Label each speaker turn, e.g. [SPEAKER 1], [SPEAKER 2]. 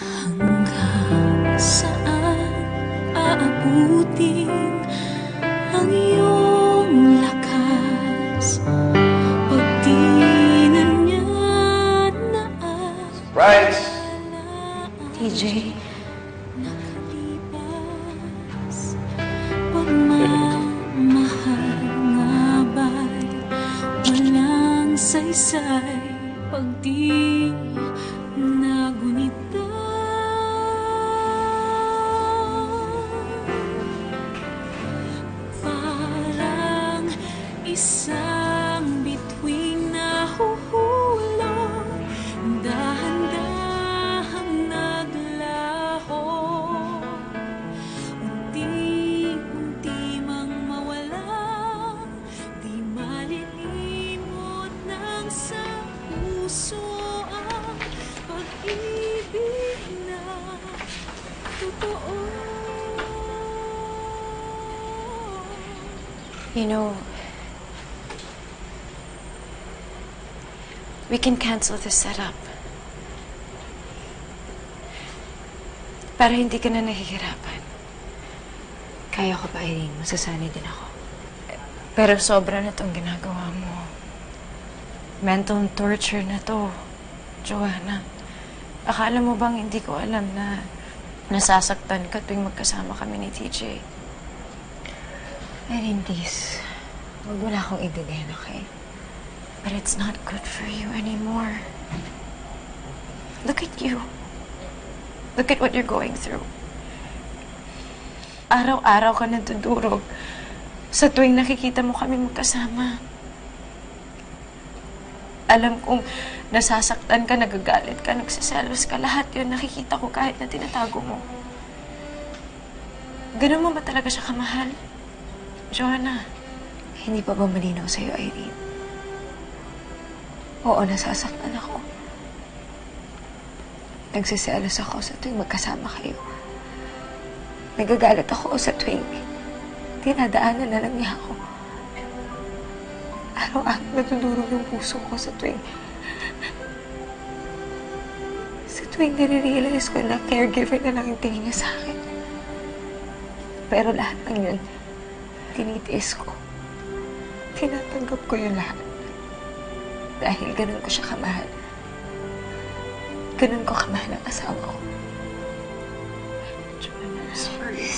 [SPEAKER 1] Hanggang saan aabutin ang iyong lakas pag di na niya
[SPEAKER 2] Surprise!
[SPEAKER 1] TJ, nakalipas pagmamahal nga ba'y walang saysay pag di nagunita. Parang isang bituing nahuhulog, dahan-dahang naglaho, unti-unti mang mawala, di malilimot ng sa puso ang pag-ibig na totoo.
[SPEAKER 3] You know, we can cancel the setup. Para hindi ka na nahihirapan.
[SPEAKER 4] Kaya ko pa, Irene. Masasanay din ako.
[SPEAKER 3] Pero sobra na tong ginagawa mo. Mental torture na to, Joanna. Akala mo bang hindi ko alam na nasasaktan ka tuwing magkasama kami ni TJ?
[SPEAKER 4] Irene, please. Huwag mo na akong intindihan, okay?
[SPEAKER 3] But it's not good for you anymore. Look at you. Look at what you're going through. Araw-araw ka natudurog sa tuwing nakikita mo kami magkasama. Alam kong nasasaktan ka, nagagalit ka, nagsiselos ka. Lahat yun nakikita ko kahit na tinatago mo. Ganun mo ba talaga siya kamahal? Joanna.
[SPEAKER 4] Hindi pa ba malinaw sa'yo, Irene? Oo, nasasaktan ako. Nagsiselos ako sa tuwing magkasama kayo. Nagagalit ako sa tuwing dinadaanan na lang niya ako. Araw-araw natudurog yung puso ko sa tuwing nare-realize ko na caregiver na lang yung tingin niya sa akin. Pero lahat ng yun, tinitiis ko. Tinatanggap ko yung lahat. Dahil ganun ko siya kamahal. Ganun ko kamahal ang asawa ko.
[SPEAKER 3] Joanna, I'm sorry.